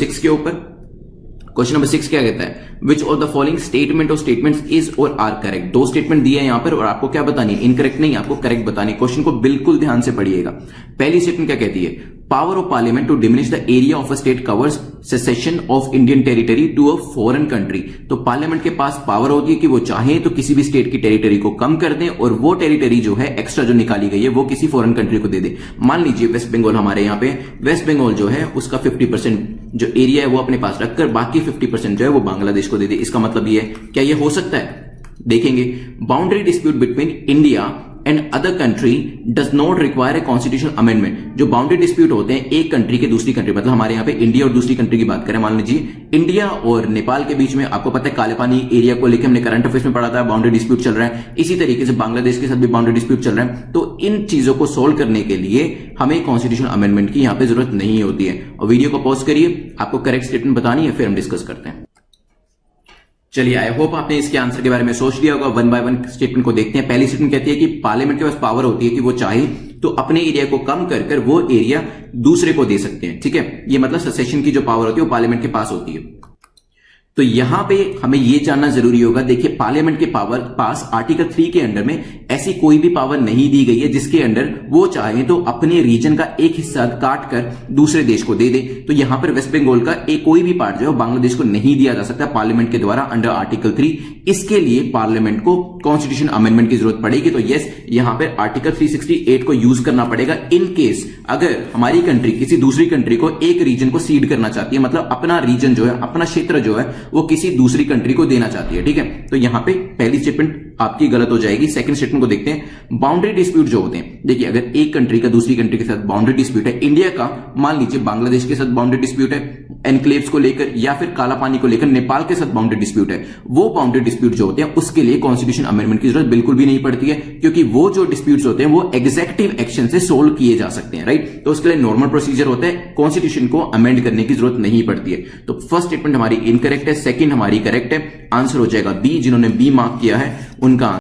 6 के ऊपर question number 6 क्या कहता है, which of the following statement और स्टेटमेंट्स इज और आर करेक्ट। दो स्टेटमेंट दिए हैं यहां पर और आपको क्या बतानी है, इनकरेक्ट नहीं, आपको करेक्ट बतानी। क्वेश्चन को बिल्कुल ध्यान से पढ़िएगा। पहली स्टेटमेंट क्या कहती है, power of parliament to diminish the area of a state covers secession of Indian territory to a foreign country. तो पार्लियामेंट के पास पावर होती है कि वो चाहे तो किसी भी स्टेट की टेरिटरी को कम कर दें और वो टेरिटरी जो है एक्स्ट्रा जो निकाली गई है वो किसी फॉरेन कंट्री को दे दे। मान लीजिए वेस्ट बंगाल हमारे यहाँ पे, वेस्ट बंगाल जो है उसका 50% जो एरिया है वो अपने पास रखकर बाकी 50% जो है वो बांग्लादेश को दे दे। इसका मतलब ये है, क्या ये हो सकता है? देखेंगे, boundary dispute between India and other country does not require a constitutional amendment. जो बाउंड्री डिस्प्यूट होते हैं एक कंट्री के दूसरी कंट्री, मतलब हमारे यहाँ पे इंडिया और दूसरी कंट्री की बात करें, मान लीजिए इंडिया और नेपाल के बीच में, आपको पता है काले पानी एरिया को लेकर हमने करंट अफेयर्स में पढ़ा था, बाउंड्री डिस्प्यूट चल रहा है। इसी तरीके से बांग्लादेश के साथ भी बाउंड्री डिस्प्यूट चल रहा है। तो इन चीजों को सोल्व करने के लिए हमें कॉन्स्टिट्यूशनल अमेंडमेंट की यहां पे जरूरत नहीं होती है। और वीडियो को पॉज करिए, आपको करेक्ट स्टेटमेंट बतानी है, फिर हम डिस्कस करते हैं। चलिए, आई होप आपने इसके आंसर के बारे में सोच लिया होगा। वन बाय वन स्टेटमेंट को देखते हैं। पहली स्टेटमेंट कहती है कि पार्लियामेंट के पास पावर होती है कि वो चाहे तो अपने एरिया को कम कर कर वो एरिया दूसरे को दे सकते हैं। ठीक है, ये मतलब सेसेशन की जो पावर होती है वो पार्लियामेंट के पास होती है। तो यहां पे हमें यह जानना जरूरी होगा, देखिए पार्लियामेंट के पास आर्टिकल 3 के अंडर में ऐसी कोई भी पावर नहीं दी गई है जिसके अंडर वो चाहे तो अपने रीजन का एक हिस्सा काट कर दूसरे देश को दे दे। तो यहां पर वेस्ट बंगाल का एक कोई भी पार्ट जो है बांग्लादेश को नहीं दिया जा सकता पार्लियामेंट के द्वारा अंडर आर्टिकल 3। इसके लिए पार्लियामेंट को कॉन्स्टिट्यूशन अमेंडमेंट की जरूरत पड़ेगी। तो यस, यहां पर आर्टिकल 368 को यूज करना पड़ेगा इन केस अगर हमारी कंट्री किसी दूसरी कंट्री को एक रीजन को सीड करना चाहती है, मतलब अपना रीजन जो है, अपना क्षेत्र जो है वो किसी दूसरी कंट्री को देना चाहती है। ठीक है, तो यहां पे पहली स्टेटमेंट आपकी गलत हो जाएगी। सेकंड स्टेटमेंट को देखते हैं। बाउंड्री डिस्प्यूट जो होते हैं, देखिए अगर एक कंट्री का दूसरी कंट्री के साथ बाउंड्री डिस्प्यूट है, इंडिया का मान लीजिए बांग्लादेश के साथ बाउंड्री डिस्प्यूट है एनक्लेव्स को लेकर, या फिर काला पानी को लेकर नेपाल के साथ बाउंड्री डिस्प्यूट है, वो बाउंड्री डिस्प्यूट जो होते हैं उसके लिए कॉन्स्टिट्यूशन अमेंडमेंट की जरूरत बिल्कुल भी नहीं पड़ती है, क्योंकि वो जो डिस्प्यूट्स होते हैं वो एग्जेक्टिव एक्शन से सोल्व किए जा सकते हैं। राइट, तो उसके लिए नॉर्मल प्रोसीजर होता है, कॉन्स्टिट्यूशन को अमेंड करने की जरूरत नहीं पड़ती है। तो फर्स्ट स्टेटमेंट हमारी इनकरेक्ट है, सेकंड हमारी करेक्ट है। आंसर हो जाएगा बी। जिन्होंने बी मार्क किया है उनका